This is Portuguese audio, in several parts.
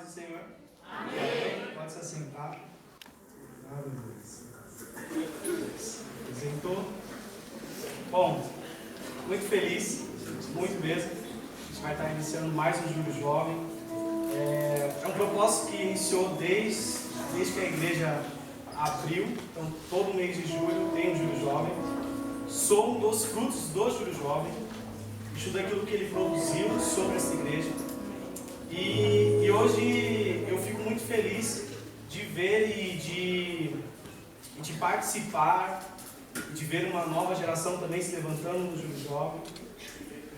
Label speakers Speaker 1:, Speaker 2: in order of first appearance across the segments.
Speaker 1: do Senhor?
Speaker 2: Amém.
Speaker 1: Pode se assentar. Apresentou? Bom, muito feliz, muito mesmo. A gente vai estar iniciando mais um Júlio Jovem. É um propósito que iniciou desde que a igreja abriu. Então, todo mês de julho tem um Júlio Jovem. Sou um dos frutos do Júlio Jovem. Estudo aquilo que ele produziu sobre essa igreja. E hoje eu fico muito feliz de ver e de participar, de ver uma nova geração também se levantando no Júlio Jovem.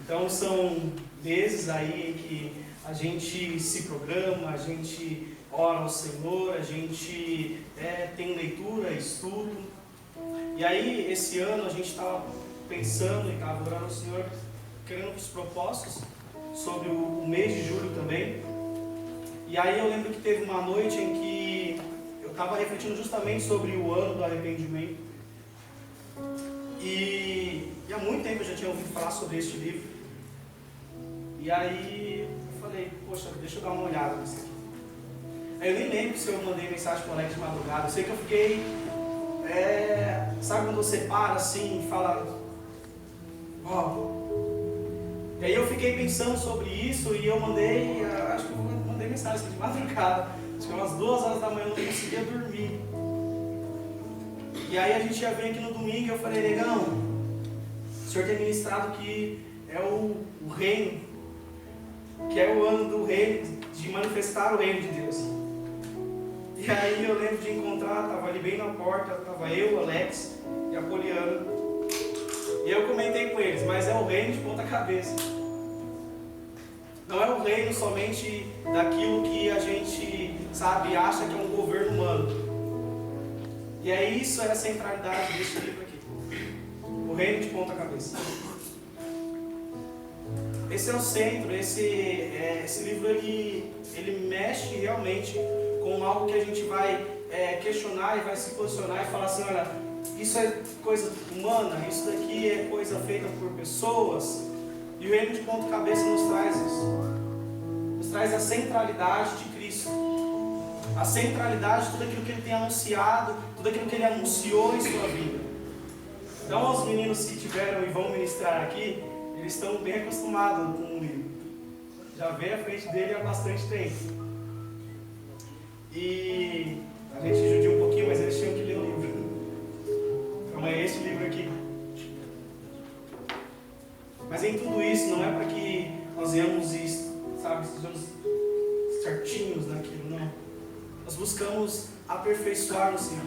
Speaker 1: Então são meses aí em que a gente se programa, a gente ora ao Senhor, a gente tem leitura, estudo. E aí esse ano a gente estava pensando e estava orando ao Senhor, querendo os propósitos sobre o mês de julho também. E aí eu lembro que teve uma noite em que eu estava refletindo justamente sobre o ano do arrependimento. E há muito tempo eu já tinha ouvido falar sobre este livro. E aí eu falei, poxa, deixa eu dar uma olhada nisso aqui. Aí eu nem lembro se eu mandei mensagem para o Alex de madrugada. Eu sei que eu fiquei, sabe quando você para assim e fala, ó. E aí eu fiquei pensando sobre isso e eu mandei, acho que eu mandei mensagem de madrugada. Acho que umas 2 horas da manhã eu não conseguia dormir. E aí a gente ia vir aqui no domingo e eu falei, negão, o senhor tem ministrado que é o reino, que é o ano do reino, de manifestar o reino de Deus. E aí eu lembro de encontrar, estava ali bem na porta, estava eu, o Alex e a Poliana. E eu comentei com eles, mas é o reino de ponta cabeça. Não é o reino somente daquilo que a gente, sabe, acha que é um governo humano. E é isso, é a centralidade desse livro aqui. O reino de ponta cabeça. Esse é o centro, esse livro ele mexe realmente com algo que a gente vai questionar e vai se posicionar e falar assim, olha, isso é coisa humana, isso daqui é coisa feita por pessoas. E o reino de ponta cabeça nos traz isso. Nos traz a centralidade de Cristo. A centralidade de tudo aquilo que Ele tem anunciado, tudo aquilo que Ele anunciou em sua vida. Então os meninos que tiveram e vão ministrar aqui, eles estão bem acostumados com o livro. Já vem à frente dele há bastante tempo. E a gente judia um pouquinho, mas eles tinham que ler o livro. Então é esse livro aqui. Mas em tudo isso não é para que nós venhamos e, sabe, sejamos certinhos naquilo, não. Nós buscamos aperfeiçoar o Senhor.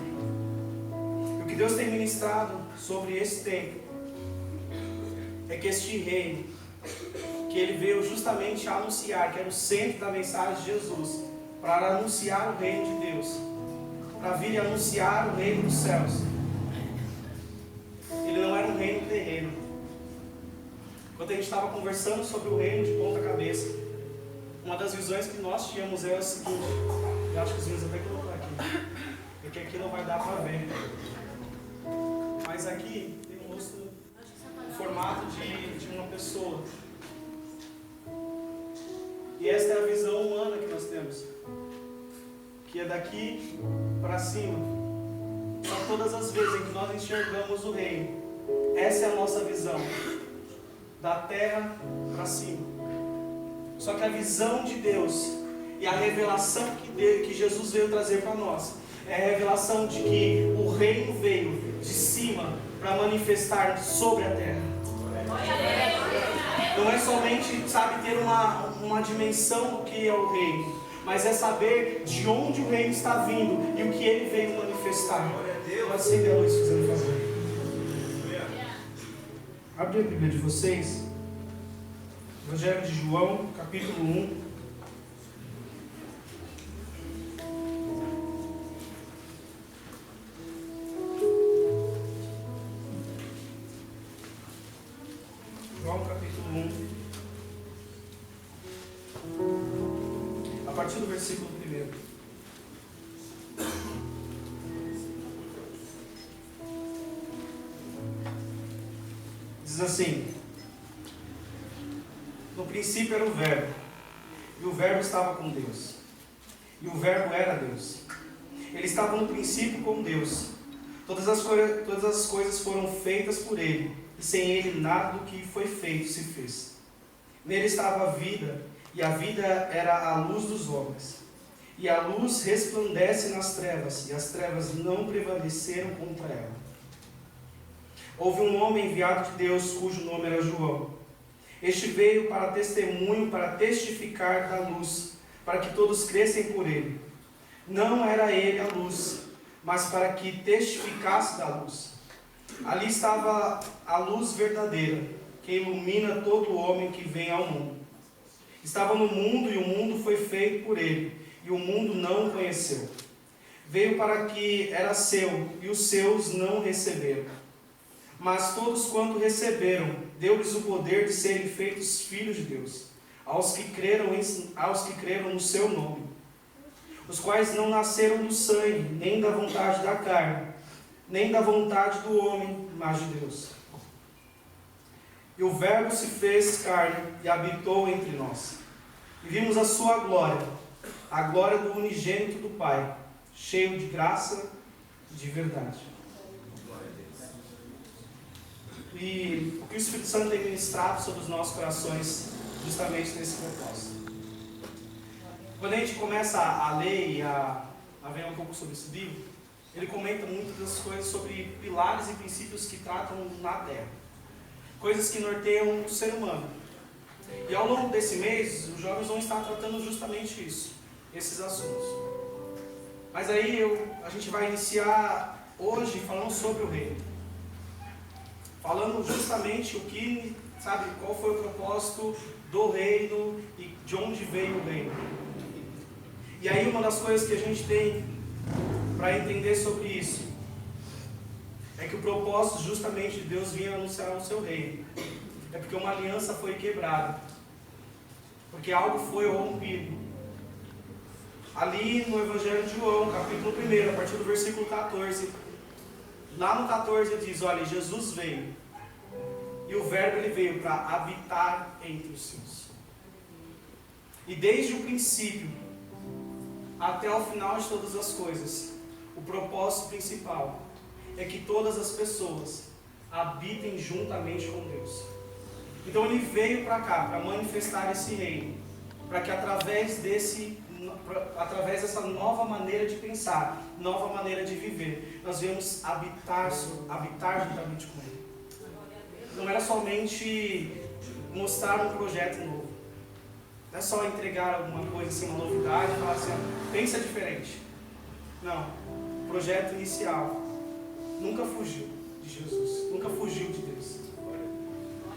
Speaker 1: E o que Deus tem ministrado sobre esse tempo é que este reino, que Ele veio justamente a anunciar, que era o centro da mensagem de Jesus, para anunciar o reino de Deus, para vir e anunciar o reino dos céus. Ele não era um reino terreno. Quando a gente estava conversando sobre o reino de ponta cabeça, uma das visões que nós tínhamos era o seguinte, eu acho que os meninos até colocaram aqui, porque aqui não vai dar para ver, mas aqui tem um rosto em formato de uma pessoa, e esta é a visão humana que nós temos, que é daqui para cima. São todas as vezes em que nós enxergamos o reino, essa é a nossa visão, da terra para cima. Só que a visão de Deus e a revelação que Jesus veio trazer para nós é a revelação de que o reino veio de cima para manifestar sobre a terra. Não é somente, sabe, ter uma dimensão do que é o reino, mas é saber de onde o reino está vindo e o que ele veio manifestar. Pode acender a luz, fazendo favor. Abre a Bíblia de vocês, Evangelho de João, capítulo 1. João, capítulo 1. A partir do versículo 1. Diz assim: no princípio era o Verbo, e o Verbo estava com Deus, e o Verbo era Deus. Ele estava no princípio com Deus. Todas as coisas foram feitas por Ele, e sem Ele nada do que foi feito se fez. Nele estava a vida, e a vida era a luz dos homens. E a luz resplandece nas trevas, e as trevas não prevaleceram contra ela. Houve um homem enviado de Deus, cujo nome era João. Este veio para testemunho, para testificar da luz, para que todos crescem por ele. Não era ele a luz, mas para que testificasse da luz. Ali estava a luz verdadeira, que ilumina todo homem que vem ao mundo. Estava no mundo, e o mundo foi feito por ele, e o mundo não o conheceu. Veio para que era seu, e os seus não receberam. Mas todos quanto receberam, deu-lhes o poder de serem feitos filhos de Deus, aos que creram no seu nome, os quais não nasceram do sangue, nem da vontade da carne, nem da vontade do homem, mas de Deus. E o Verbo se fez carne e habitou entre nós. E vimos a sua glória, a glória do unigênito do Pai, cheio de graça e de verdade. E o que o Espírito Santo tem ministrado sobre os nossos corações, justamente nesse propósito. Quando a gente começa a ler e a ver um pouco sobre esse livro, ele comenta muitas das coisas sobre pilares e princípios que tratam na Terra. Coisas que norteiam o ser humano. E ao longo desse mês, os jovens vão estar tratando justamente isso, esses assuntos. Mas aí a gente vai iniciar hoje falando sobre o reino. Falando justamente qual foi o propósito do reino e de onde veio o reino. E aí uma das coisas que a gente tem para entender sobre isso é que o propósito justamente de Deus vinha anunciar o seu reino. É porque uma aliança foi quebrada. Porque algo foi rompido. Ali no Evangelho de João, capítulo 1, a partir do versículo 14, lá no 14 ele diz, olha, Jesus veio, e o Verbo ele veio para habitar entre os seus. E desde o princípio até o final de todas as coisas, o propósito principal é que todas as pessoas habitem juntamente com Deus. Então ele veio para cá, para manifestar esse reino, para que através dessa nova maneira de pensar, nova maneira de viver, nós viemos habitar juntamente com Ele. Não era somente mostrar um projeto novo, não é só entregar alguma coisa assim, uma novidade, e falar assim, pensa diferente. Não, o projeto inicial nunca fugiu de Jesus, nunca fugiu de Deus.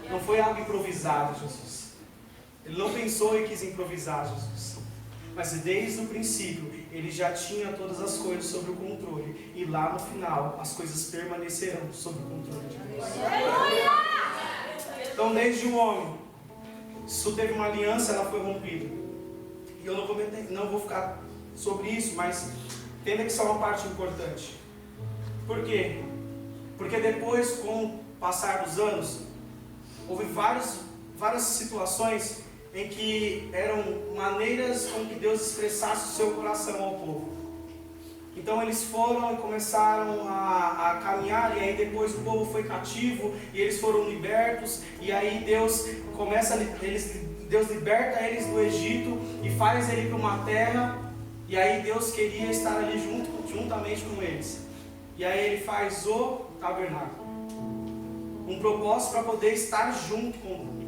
Speaker 1: Não foi algo improvisado, Jesus. Ele não pensou e quis improvisar, Jesus. Mas desde o princípio, ele já tinha todas as coisas sob o controle. E lá no final, as coisas permanecerão sob o controle de Deus. Então, desde o homem, se teve uma aliança, ela foi rompida. E eu não vou ficar sobre isso, mas entenda que isso é uma parte importante. Por quê? Porque depois, com o passar dos anos, houve várias situações em que eram maneiras com que Deus expressasse o seu coração ao povo. Então eles foram e começaram a caminhar, e aí depois o povo foi cativo, e eles foram libertos, e aí Deus liberta eles do Egito, e faz ele para uma terra, e aí Deus queria estar ali juntamente com eles. E aí ele faz o tabernáculo. Um propósito para poder estar junto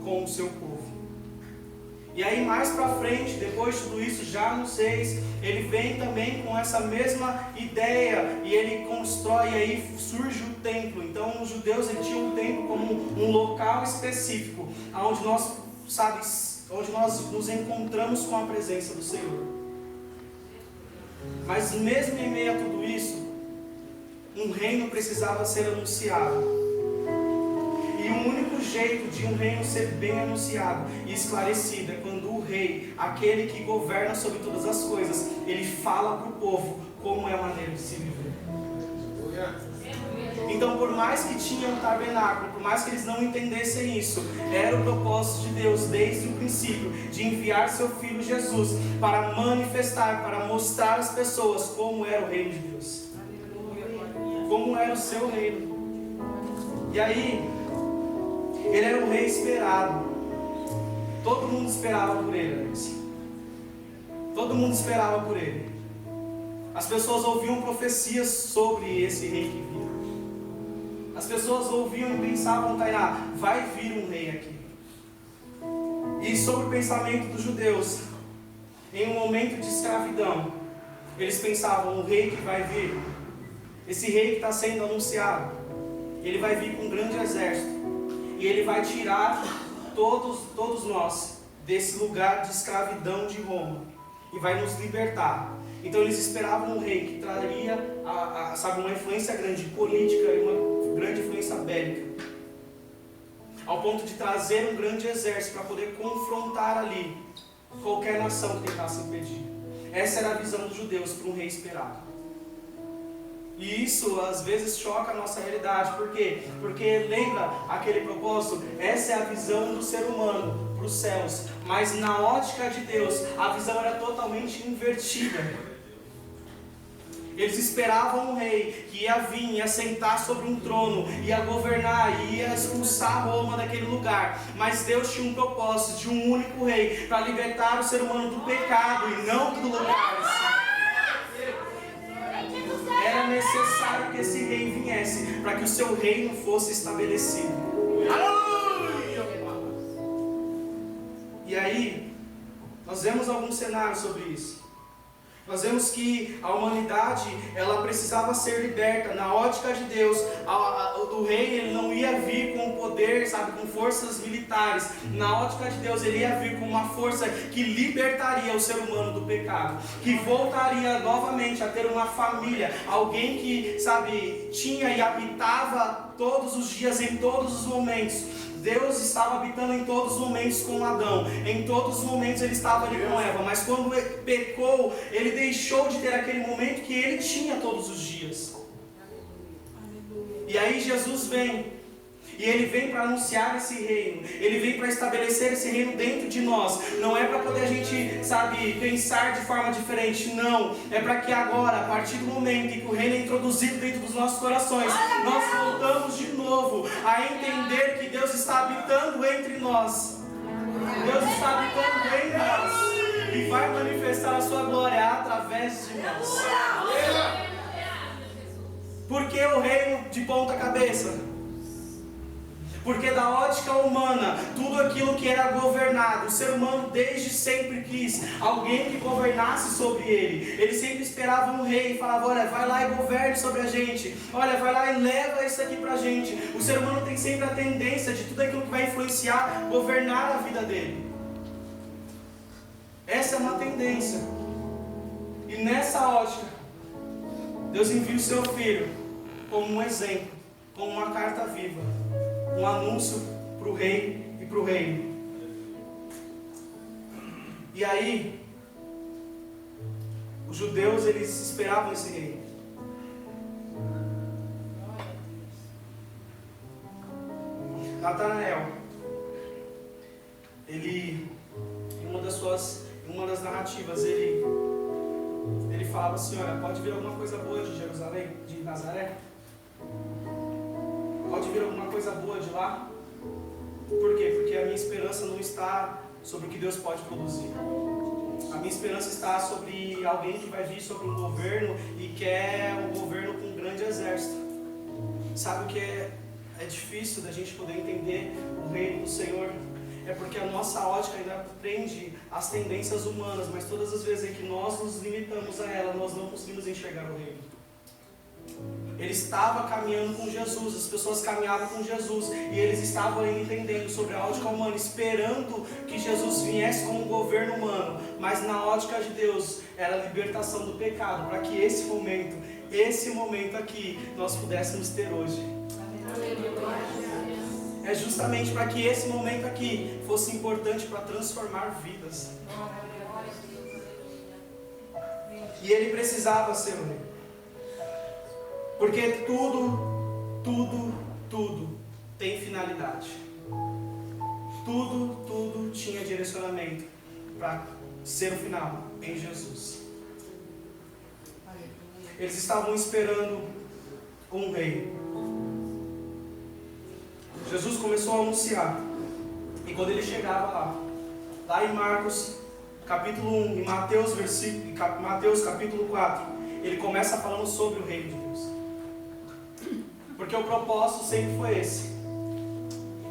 Speaker 1: com o seu povo. E aí mais para frente, depois de tudo isso, já no 6, ele vem também com essa mesma ideia, e ele constrói, e aí surge o templo. Então os judeus eles tinham o templo como um local específico, onde nós nos encontramos com a presença do Senhor. Mas mesmo em meio a tudo isso, um reino precisava ser anunciado. E o único jeito de um reino ser bem anunciado e esclarecido é quando o rei, aquele que governa sobre todas as coisas, ele fala para o povo como é a maneira de se viver. Então, por mais que tinham um tabernáculo, por mais que eles não entendessem isso, era o propósito de Deus desde o princípio de enviar seu Filho Jesus para manifestar, para mostrar às pessoas como era o reino de Deus, como era o seu reino. E aí, ele era um rei esperado. Todo mundo esperava por ele, Alex. Todo mundo esperava por ele. As pessoas ouviam profecias sobre esse rei que vinha. As pessoas ouviam e pensavam, Tainá, vai vir um rei aqui. E sobre o pensamento dos judeus, em um momento de escravidão, eles pensavam, o rei que vai vir, esse rei que está sendo anunciado, ele vai vir com um grande exército, e ele vai tirar todos nós desse lugar de escravidão de Roma, e vai nos libertar. Então eles esperavam um rei que traria uma influência grande política e uma grande influência bélica, ao ponto de trazer um grande exército para poder confrontar ali qualquer nação que tentasse impedir. Essa era a visão dos judeus para um rei esperado. E isso às vezes choca a nossa realidade. Por quê? Porque lembra aquele propósito? Essa é a visão do ser humano para os céus, mas na ótica de Deus a visão era totalmente invertida. Eles esperavam um rei que ia vir, ia sentar sobre um trono, ia governar, ia expulsar Roma daquele lugar. Mas Deus tinha um propósito de um único rei para libertar o ser humano do pecado e não do lugar. Era necessário que esse rei viesse para que o seu reino fosse estabelecido. Aleluia! E aí, nós vemos alguns cenários sobre isso. Nós vemos que a humanidade, ela precisava ser liberta. Na ótica de Deus, o rei ele não ia vir com poder, com forças militares. Na ótica de Deus, ele ia vir com uma força que libertaria o ser humano do pecado, que voltaria novamente a ter uma família, alguém que, tinha e habitava todos os dias, em todos os momentos. Deus estava habitando em todos os momentos com Adão, em todos os momentos ele estava ali com Eva, mas quando ele pecou, ele deixou de ter aquele momento que ele tinha todos os dias. E aí Jesus vem, e ele vem para anunciar esse reino, ele vem para estabelecer esse reino dentro de nós. Não é para poder a gente, pensar de forma diferente, não. É para que agora, a partir do momento em que o reino é introduzido dentro dos nossos corações, nós voltamos de novo a entender que Deus está habitando entre nós. Deus está habitando entre nós e vai manifestar a sua glória através de nós. Por que o reino de ponta cabeça? Porque da ótica humana, tudo aquilo que era governado, o ser humano desde sempre quis alguém que governasse sobre ele. Ele sempre esperava um rei e falava, olha, vai lá e governe sobre a gente. Olha, vai lá e leva isso aqui pra gente. O ser humano tem sempre a tendência de tudo aquilo que vai influenciar, governar a vida dele. Essa é uma tendência. E nessa ótica, Deus envia o seu Filho como um exemplo, como uma carta viva, um anúncio para o rei e para o reino. E aí, os judeus, eles esperavam esse rei. Natanael, ele, em uma das narrativas, ele falava assim, olha, pode vir alguma coisa boa de Jerusalém, de Nazaré? Pode vir alguma coisa boa de lá? Por quê? Porque a minha esperança não está sobre o que Deus pode produzir. A minha esperança está sobre alguém que vai vir sobre um governo e quer um governo com um grande exército. Sabe o que é difícil da gente poder entender o reino do Senhor? É porque a nossa ótica ainda prende as tendências humanas, mas todas as vezes em que nós nos limitamos a ela, nós não conseguimos enxergar o reino. Ele estava caminhando com Jesus, as pessoas caminhavam com Jesus, e eles estavam entendendo sobre a ótica humana, esperando que Jesus viesse com um governo humano, mas na ótica de Deus era a libertação do pecado, para que esse momento aqui, nós pudéssemos ter hoje. É justamente para que esse momento aqui fosse importante para transformar vidas. E ele precisava ser o rei. Porque tudo tem finalidade. Tudo tinha direcionamento para ser o final em Jesus. Eles estavam esperando um rei. Jesus começou a anunciar. E quando ele chegava lá em Marcos capítulo 1, em Mateus capítulo 4, ele começa falando sobre o reino de Deus. Porque o propósito sempre foi esse: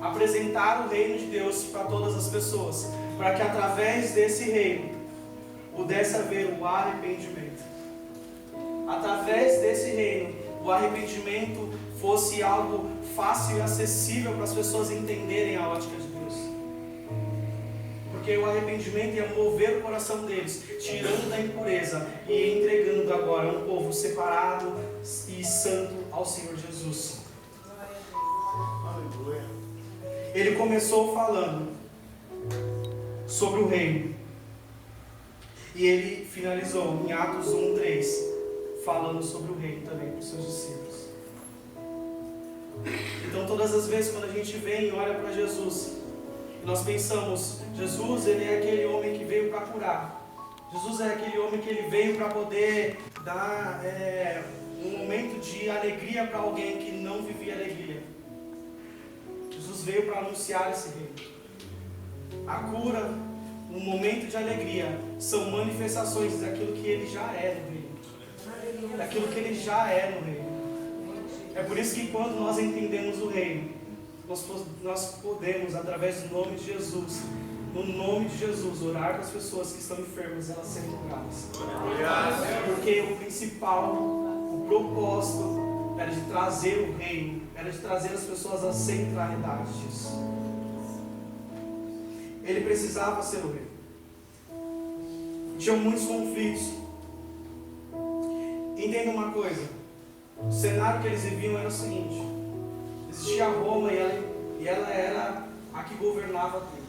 Speaker 1: apresentar o reino de Deus para todas as pessoas, para que através desse reino pudesse haver o arrependimento. Através desse reino, o arrependimento fosse algo fácil e acessível para as pessoas entenderem a ótica de Deus. Porque o arrependimento ia mover o coração deles, tirando da impureza e entregando agora um povo separado e santo ao Senhor Jesus.
Speaker 2: Aleluia.
Speaker 1: Ele começou falando sobre o reino. E ele finalizou em Atos 1:3, falando sobre o reino também para os seus discípulos. Então todas as vezes quando a gente vem e olha para Jesus, nós pensamos, Jesus ele é aquele homem que veio para curar. Jesus é aquele homem que ele veio para poder dar um momento de alegria para alguém que não vivia alegria. Jesus veio para anunciar esse reino. A cura, um momento de alegria, são manifestações daquilo que ele já é no reino. Daquilo que ele já é no reino. É por isso que quando nós entendemos o reino, nós podemos, através do nome de Jesus, no nome de Jesus, orar para as pessoas que estão enfermas, elas serem curadas. Porque o principal, o propósito, era de trazer o reino, era de trazer as pessoas à centralidade disso. Ele precisava ser o rei. Tinham muitos conflitos. Entenda uma coisa, o cenário que eles viviam era o seguinte: existia Roma e ela era a que governava tudo.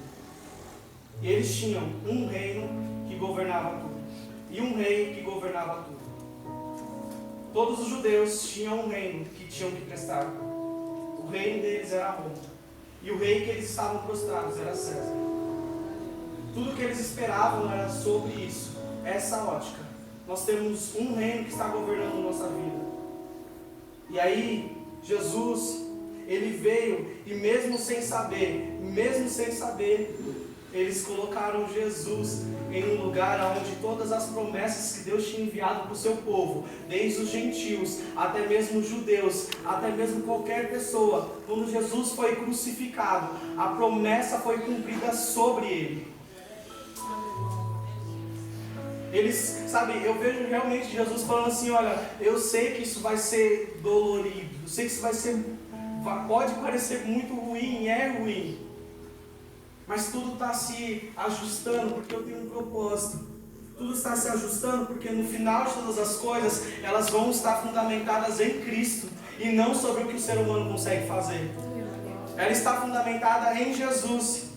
Speaker 1: E eles tinham um reino que governava tudo e um rei que governava tudo. Todos os judeus tinham um reino que tinham que prestar. O reino deles era Roma. E o rei que eles estavam prostrados era César. Tudo que eles esperavam era sobre isso, essa ótica. Nós temos um reino que está governando nossa vida. E aí, Jesus, ele veio e mesmo sem saber, eles colocaram Jesus em um lugar onde todas as promessas que Deus tinha enviado para o seu povo, desde os gentios, até mesmo os judeus, até mesmo qualquer pessoa, quando Jesus foi crucificado, a promessa foi cumprida sobre ele. Eles, sabe, eu vejo realmente Jesus falando assim: olha, eu sei que isso vai ser dolorido, eu sei que isso pode parecer muito ruim, é ruim, mas tudo está se ajustando porque eu tenho um propósito. Tudo está se ajustando porque no final de todas as coisas, elas vão estar fundamentadas em Cristo e não sobre o que o ser humano consegue fazer. Ela está fundamentada em Jesus.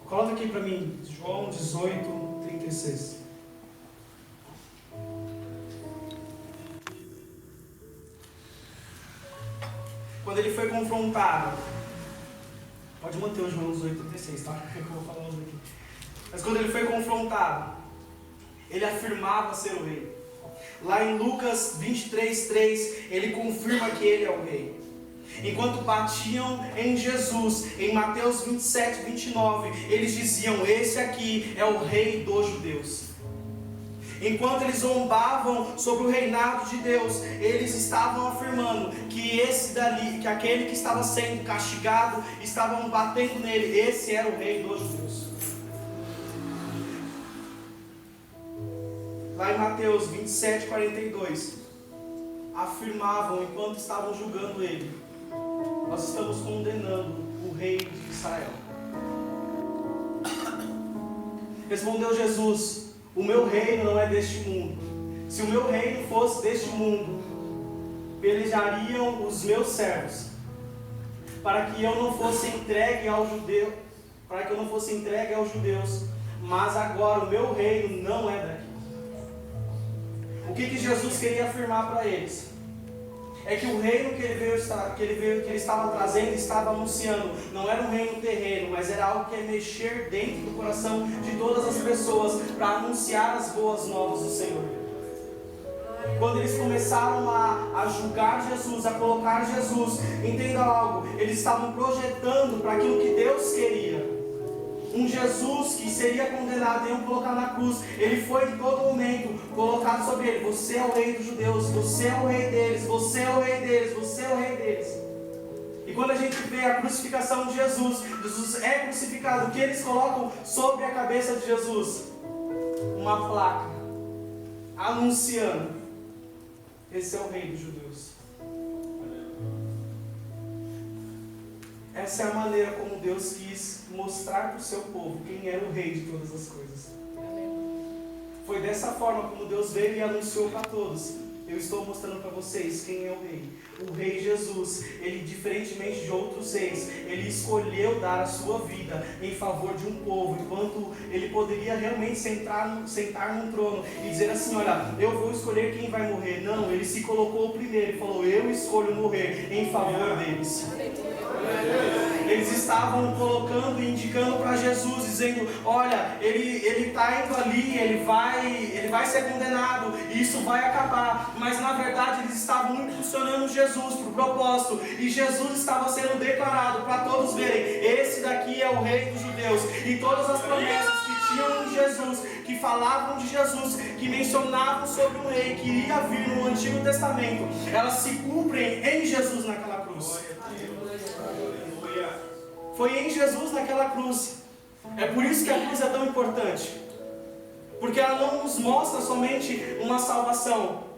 Speaker 1: Coloca aqui para mim, João 18:36. Quando ele foi confrontado, pode manter o João 18:36, tá? É que eu vou falar aqui. Mas quando ele foi confrontado, ele afirmava ser o rei. Lá em Lucas 23:3, ele confirma que ele é o rei. Enquanto batiam em Jesus, em Mateus 27:29, eles diziam: esse aqui é o rei dos judeus. Enquanto eles zombavam sobre o reinado de Deus, eles estavam afirmando que que aquele que estava sendo castigado, estavam batendo nele, esse era o rei dos judeus. Lá em Mateus 27:42, afirmavam enquanto estavam julgando ele: nós estamos condenando o rei de Israel. Respondeu Jesus: o meu reino não é deste mundo. Se o meu reino fosse deste mundo, pelejariam os meus servos, para que eu não fosse entregue aos judeus, mas agora o meu reino não é daqui. O que Jesus queria afirmar para eles? É que o reino que ele estava trazendo, estava anunciando, não era um reino terreno, mas era algo que ia mexer dentro do coração de todas as pessoas para anunciar as boas novas do Senhor. Quando eles começaram a julgar Jesus, a colocar Jesus, entenda algo, eles estavam projetando para aquilo que Deus queria. Um Jesus que seria condenado, iam colocar na cruz. Ele foi em todo momento colocado sobre ele: você é o rei dos judeus, você é o rei deles, você é o rei deles, você é o rei deles. E quando a gente vê a crucificação de Jesus, Jesus é crucificado, o que eles colocam sobre a cabeça de Jesus? Uma placa anunciando: esse é o rei dos judeus. Essa é a maneira como Deus quis mostrar para o seu povo quem era o rei de todas as coisas. Foi dessa forma como Deus veio e anunciou para todos: eu estou mostrando para vocês quem é o rei. O rei Jesus, ele, diferentemente de outros reis, ele escolheu dar a sua vida em favor de um povo, enquanto ele poderia realmente sentar num trono e dizer assim: olha, eu vou escolher quem vai morrer. Não, ele se colocou primeiro e falou: eu escolho morrer em favor deles. Eles estavam colocando e indicando para Jesus, dizendo: olha, ele está indo ali, ele vai ser condenado, e isso vai acabar. Mas na verdade eles estavam impulsionando Jesus para o propósito, e Jesus estava sendo declarado para todos verem: esse daqui é o rei dos judeus. E todas as promessas que tinham em Jesus, que falavam de Jesus, que mencionavam sobre um rei que iria vir no Antigo Testamento, elas se cumprem em Jesus naquela cruz. Foi em Jesus naquela cruz. É por isso que a cruz é tão importante, porque ela não nos mostra somente uma salvação,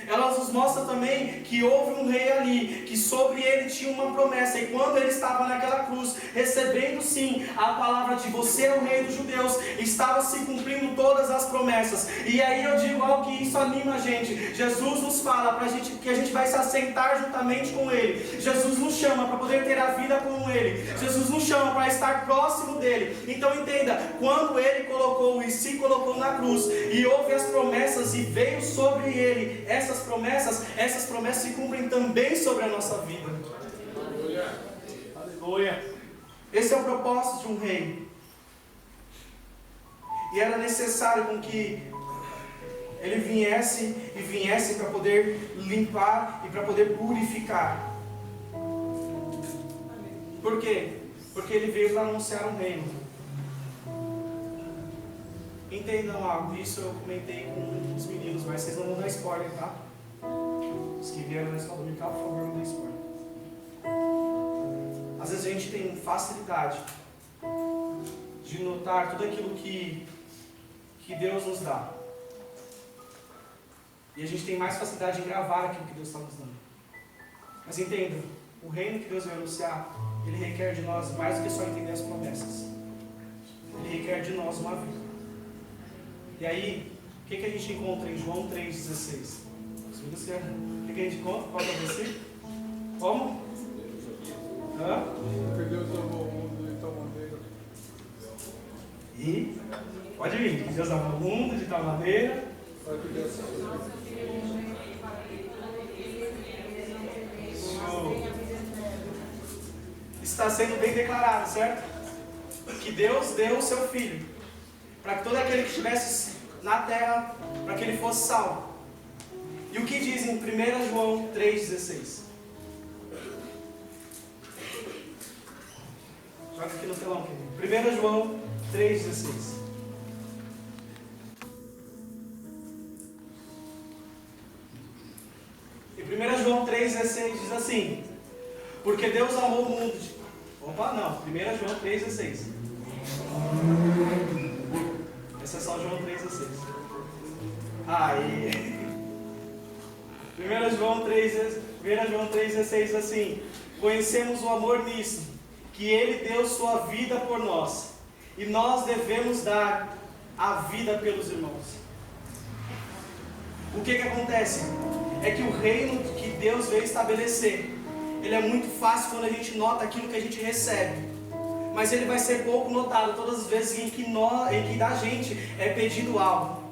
Speaker 1: ela nos mostra também que houve um rei ali, que sobre ele tinha uma promessa. E quando ele estava naquela cruz, recebendo sim a palavra de você é o rei dos judeus, estava se cumprindo todas as promessas. E aí eu digo algo que isso anima a gente. Jesus nos fala que a gente vai se assentar juntamente com ele. Jesus nos chama para poder ter a vida com ele. Jesus nos chama para estar próximo dele. Então entenda, quando ele colocou e se colocou na cruz, e houve as promessas e veio sobre ele essas promessas se cumprem também sobre a nossa vida. Aleluia. Esse é o propósito de um rei. E era necessário com que ele viesse para poder limpar e para poder purificar. Por quê? Porque ele veio para anunciar um reino. Entendam algo, isso eu comentei com os meninos, mas vocês não vão dar spoiler, tá? Os que vieram na escola dominical, por favor, não dê spoiler. Às vezes a gente tem facilidade de notar tudo aquilo que Deus nos dá. E a gente tem mais facilidade em gravar aquilo que Deus está nos dando. Mas entenda, o reino que Deus vai anunciar, ele requer de nós mais do que só entender as promessas. Ele requer de nós uma vida. E aí, o que a gente encontra em João 3,16? O que a gente encontra? Qual é o versículo? Como?
Speaker 2: Porque Deus amou o mundo de tal maneira.
Speaker 1: E pode vir, que Deus amou o mundo de tal maneira. Está sendo bem declarado, certo? Que Deus deu o seu Filho, para que todo aquele que estivesse na terra, para que ele fosse salvo. E o que diz em 1 João 3,16? Joga aqui no telão, querido. 1 João 3,16. E 1 João 3,16 diz assim: porque Deus amou o mundo de... Opa, não. 1 João 3,16. Esse é só João 3,16. Aí. 1 João 3,16 diz assim: conhecemos o amor nisso, que Ele deu sua vida por nós, e nós devemos dar a vida pelos irmãos. O que acontece? É que o reino que Deus veio estabelecer, ele é muito fácil quando a gente nota aquilo que a gente recebe, mas ele vai ser pouco notado todas as vezes em que da gente é pedido algo.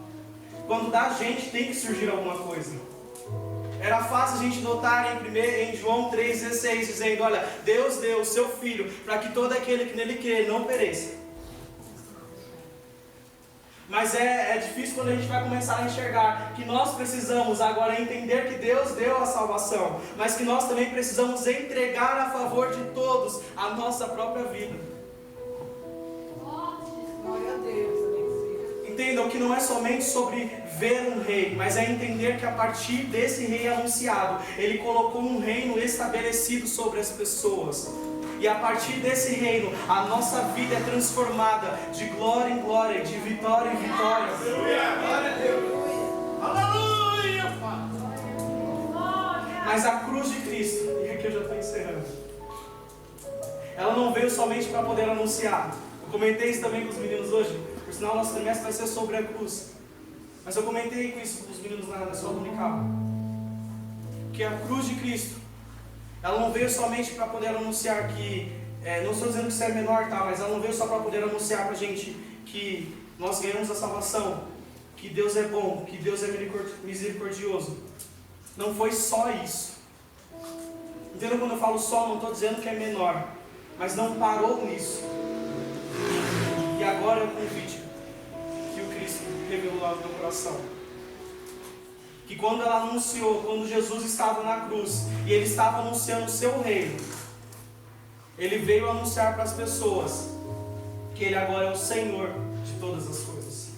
Speaker 1: quando da gente tem que surgir alguma coisa. Era fácil a gente notar em João 3,16, dizendo: olha, Deus deu o seu Filho para que todo aquele que nele crê não pereça. Mas é difícil quando a gente vai começar a enxergar que nós precisamos agora entender que Deus deu a salvação, mas que nós também precisamos entregar a favor de todos a nossa própria vida.
Speaker 3: Glória a Deus.
Speaker 1: Entendam que não é somente sobre ver um rei, mas é entender que a partir desse rei anunciado, ele colocou um reino estabelecido sobre as pessoas. E a partir desse reino, a nossa vida é transformada de glória em glória, de vitória em vitória.
Speaker 2: Glória a Deus. Aleluia, Pai.
Speaker 1: Mas a cruz de Cristo, e aqui eu já estou encerrando, ela não veio somente para poder anunciar. Eu comentei isso também com os meninos hoje. Por sinal, nosso trimestre vai ser sobre a cruz. Mas eu comentei com isso com os meninos na sua dominical. Que a cruz de Cristo, ela não veio somente para poder anunciar que... não estou dizendo que isso é menor, tá? Mas ela não veio só para poder anunciar para a gente que nós ganhamos a salvação. Que Deus é bom, que Deus é misericordioso. Não foi só isso. Entendeu? Quando eu falo só, não estou dizendo que é menor. Mas não parou nisso. E agora é o convite que o Cristo revelou lá no meu coração. Que quando ela anunciou, quando Jesus estava na cruz, e ele estava anunciando o seu reino, ele veio anunciar para as pessoas que ele agora é o Senhor de todas as coisas.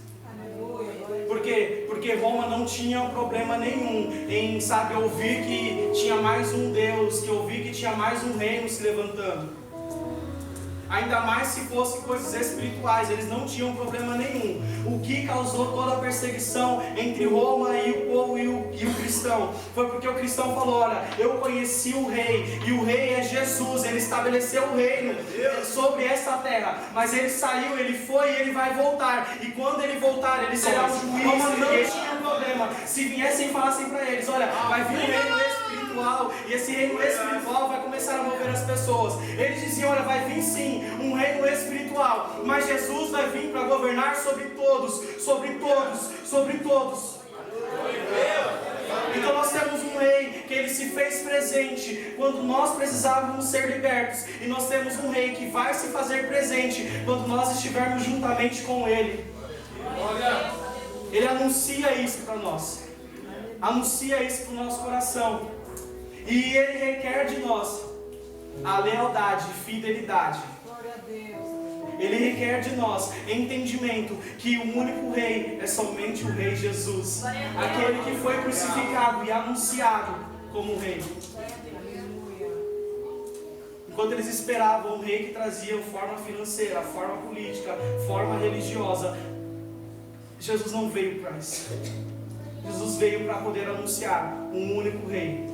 Speaker 1: Por quê? Porque Roma não tinha problema nenhum em, ouvir que tinha mais um Deus, que ouvir que tinha mais um reino se levantando. Ainda mais se fossem coisas espirituais, eles não tinham problema nenhum. O que causou toda a perseguição entre Roma e o povo e o cristão foi porque o cristão falou: olha, eu conheci o rei, e o rei é Jesus, ele estabeleceu o reino sobre essa terra, mas ele saiu, ele foi e ele vai voltar, e quando ele voltar, ele será o juiz. Roma não tinha problema se viessem e falassem para eles: olha, vai vir um reino espiritual, e esse reino espiritual vai começar a mover as pessoas. Eles diziam: olha, vai vir sim um reino espiritual, mas Jesus vai vir para governar sobre todos, sobre todos, sobre todos. Então nós temos um rei que ele se fez presente quando nós precisávamos ser libertos, e nós temos um rei que vai se fazer presente quando nós estivermos juntamente com ele. Ele anuncia isso para nós, anuncia isso para o nosso coração, e ele requer de nós a lealdade e fidelidade. Ele requer de nós entendimento que o único rei é somente o rei Jesus, aquele que foi crucificado e anunciado como rei. Enquanto eles esperavam um rei que trazia forma financeira, forma política, forma religiosa, Jesus não veio para isso. Jesus veio para poder anunciar um único rei,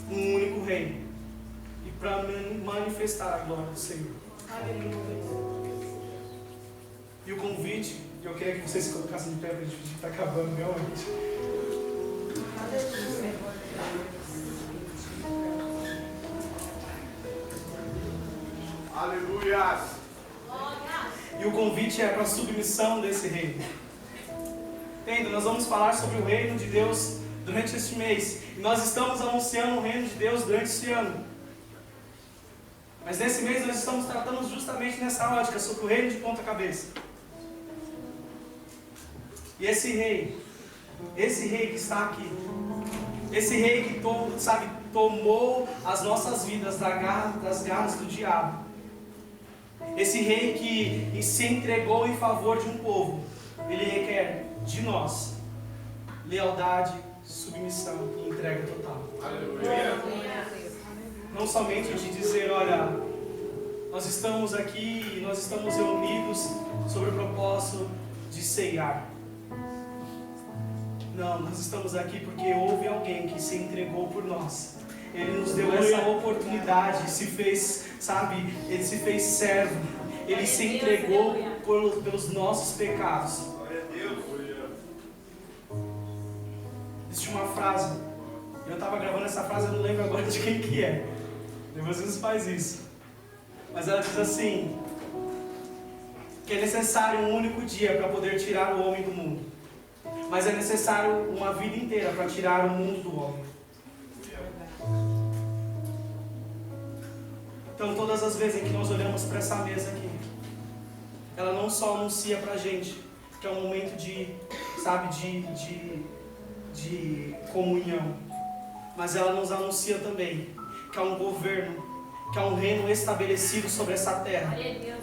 Speaker 1: um único rei, e para manifestar a glória do Senhor. E o convite, eu queria que vocês se colocassem de pé para a gente está acabando realmente.
Speaker 2: Aleluia.
Speaker 1: E o convite é para a submissão desse reino. Entenda, nós vamos falar sobre o reino de Deus durante este mês. E nós estamos anunciando o reino de Deus durante este ano. Mas nesse mês nós estamos tratando justamente nessa ótica, sobre o reino de ponta cabeça. E esse rei que está aqui, esse rei que tomou as nossas vidas das garras do diabo, esse rei que se entregou em favor de um povo, ele requer de nós lealdade, submissão e entrega total.
Speaker 2: Aleluia.
Speaker 1: Não somente de dizer: olha, nós estamos aqui e nós estamos reunidos sobre o propósito de ceiar. Não, nós estamos aqui porque houve alguém que se entregou por nós. Ele nos deu essa oportunidade, se fez, ele se fez servo. Ele se entregou pelos nossos pecados. Existe uma frase, eu estava gravando essa frase, eu não lembro agora de quem que é. Depois você faz isso. Mas ela diz assim: que é necessário um único dia para poder tirar o homem do mundo. mas é necessário uma vida inteira para tirar o mundo do homem. Então, todas as vezes em que nós olhamos para essa mesa aqui, ela não só anuncia para a gente que é um momento de comunhão, mas ela nos anuncia também que há um governo, que há um reino estabelecido sobre essa terra,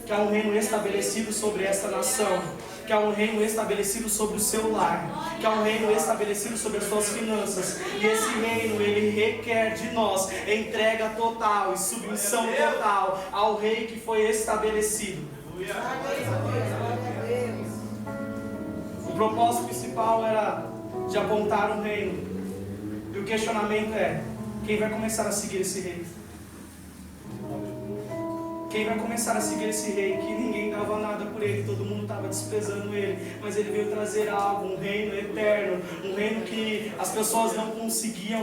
Speaker 1: que há um reino estabelecido sobre essa nação, que há um reino estabelecido sobre o seu lar, que há um reino estabelecido sobre as suas finanças, e esse reino, ele requer de nós entrega total e submissão total ao rei que foi estabelecido. O propósito principal era de apontar um reino, e o questionamento é: quem vai começar a seguir esse rei? Quem vai começar a seguir esse rei que ninguém dava nada por ele, todo mundo estava desprezando ele, mas ele veio trazer algo, um reino eterno, um reino que as pessoas não conseguiam,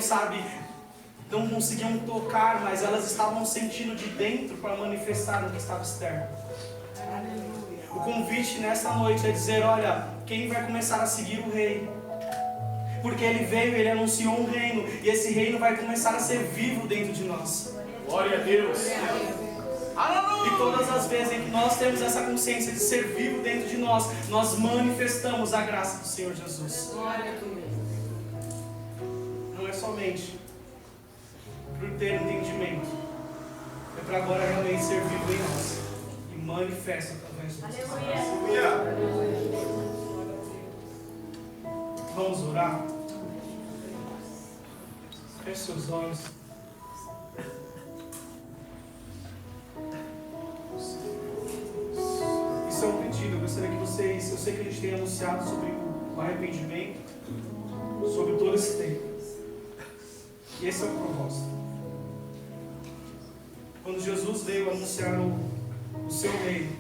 Speaker 1: não conseguiam tocar, mas elas estavam sentindo de dentro para manifestar o que estava externo. O convite nesta noite é dizer: olha, quem vai começar a seguir o rei? Porque ele veio, ele anunciou um reino, e esse reino vai começar a ser vivo dentro de nós.
Speaker 2: Glória a Deus.
Speaker 1: E todas as vezes em que nós temos essa consciência de ser vivo dentro de nós, nós manifestamos a graça do Senhor Jesus. Não é somente por ter entendimento, é para agora realmente ser vivo em nós e manifesta através de nós. Vamos orar? Feche seus olhos. Isso é um pedido. Eu gostaria que vocês, eu sei que a gente tem anunciado sobre o arrependimento, sobre todo esse tempo. E esse é o propósito. Quando Jesus veio anunciar o seu reino,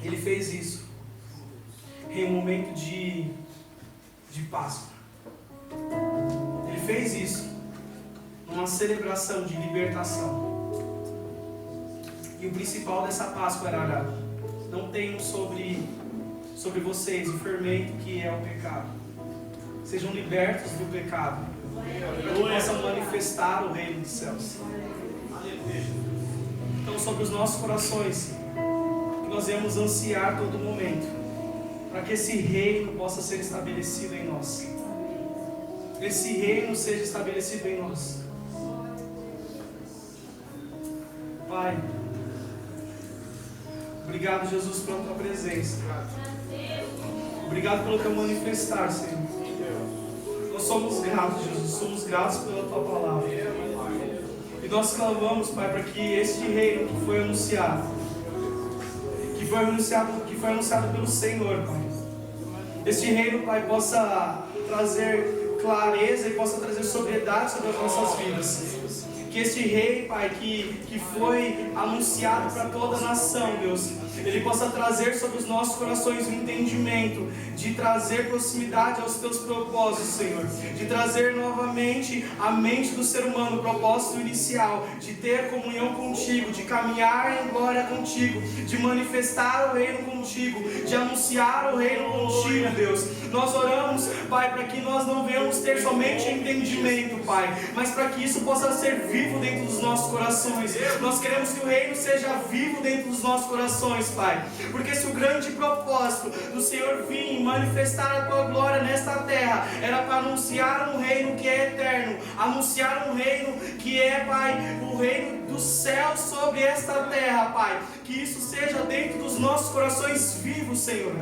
Speaker 1: ele fez isso em um momento de Páscoa. Ele fez isso numa celebração de libertação. E o principal dessa Páscoa era: não tenham sobre vocês o fermento que é o pecado. Sejam libertos do pecado, para que possam manifestar o reino dos céus. Então, sobre os nossos corações, que nós devemos ansiar todo momento, para que esse reino possa ser estabelecido em nós. Esse reino seja estabelecido em nós. Pai, obrigado, Jesus, pela tua presença. Obrigado pelo teu manifestar, Senhor. Nós somos gratos, Jesus, somos gratos pela tua palavra. E nós clamamos, Pai, para que este reino que foi anunciado, que foi anunciado pelo Senhor, Pai, este reino, Pai, possa trazer clareza e possa trazer sobriedade sobre as nossas vidas. Que este rei, Pai, que foi anunciado para toda a nação, Deus, ele possa trazer sobre os nossos corações o entendimento de trazer proximidade aos teus propósitos, Senhor, de trazer novamente a mente do ser humano, o propósito inicial, de ter comunhão contigo, de caminhar em glória contigo, de manifestar o reino contigo, de anunciar o reino contigo, Deus. Nós oramos, Pai, para que nós não venhamos ter somente entendimento, Pai, mas para que isso possa ser vivo dentro dos nossos corações. Nós queremos que o reino seja vivo dentro dos nossos corações, Pai, porque se o grande propósito do Senhor vir e manifestar a tua glória nesta terra era para anunciar um reino que é eterno, anunciar um reino que é, Pai, o reino do céu sobre esta terra, Pai, que isso seja dentro dos nossos corações vivos, Senhor,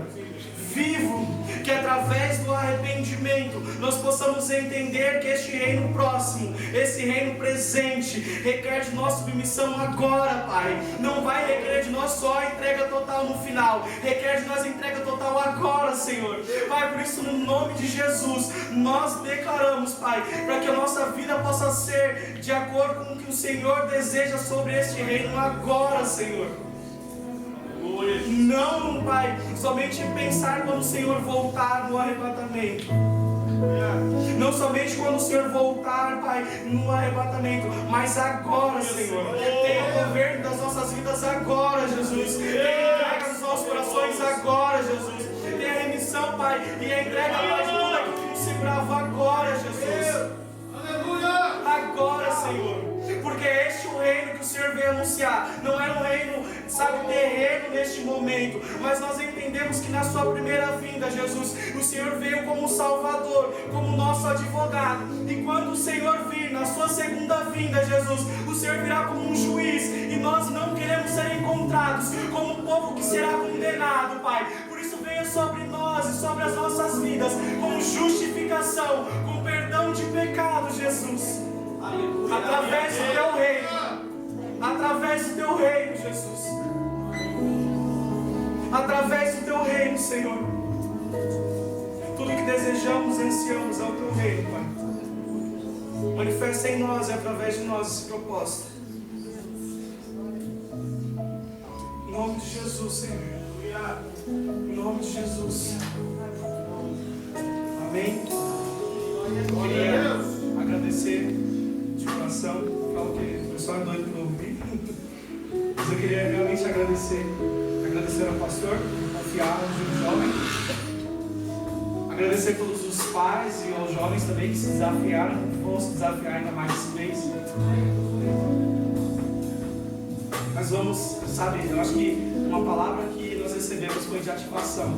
Speaker 1: vivo, que através do arrependimento nós possamos entender que este reino próximo, esse reino presente, requer de nós submissão agora, Pai. Não vai requerer de nós só a entrega total no final, requer de nós a entrega total agora, Senhor. Pai, por isso, no nome de Jesus, nós declaramos, Pai, para que a nossa vida possa ser de acordo com o que o Senhor deseja sobre este reino agora, Senhor. Não, Pai, somente pensar quando o Senhor voltar no arrebatamento. Não somente quando o Senhor voltar, Pai, no arrebatamento, mas agora, Senhor. Tenha o governo das nossas vidas agora, Jesus. Tenha entrega dos nossos corações agora, Jesus. Pai, e entrega a nós tudo aquilo que nos segurava agora, Jesus. Agora, Senhor. Porque este é o reino que o Senhor veio anunciar. Não era um reino, sabe, terreno neste momento. Mas nós entendemos que na sua primeira vinda, Jesus, o Senhor veio como Salvador, como nosso advogado. E quando o Senhor vir na sua segunda vinda, Jesus, o Senhor virá como um juiz. E nós não queremos ser encontrados como um povo que será condenado, Pai. Por isso venha sobre nós e sobre as nossas vidas com justificação, com perdão de pecado, Jesus. Através do teu reino, através do teu reino, Jesus, através do teu reino, Senhor, tudo que desejamos e ansiamos é o teu reino, Pai. Manifesta em nós e através de nós esse propósito. Em nome de Jesus, Senhor. Em nome de Jesus. Amém. Eu queria agradecer de coração. Falo que o pessoal é doido para ouvir. Mas eu queria realmente agradecer ao pastor por confiar no jovem. Agradecer a todos os pais e aos jovens também que se desafiaram, que vão se desafiar ainda mais esse mês. Mas vamos, sabe, eu acho que uma palavra que nós recebemos foi de ativação.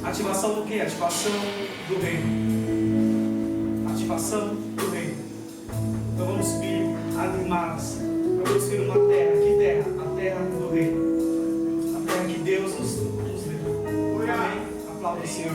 Speaker 1: Ativação do quê? Ativação do reino. Ativação do reino. Então vamos subir animados. Vamos subir uma terra. Que terra? A terra do reino. A terra que Deus nos deu. Amém? Aplauda o Senhor.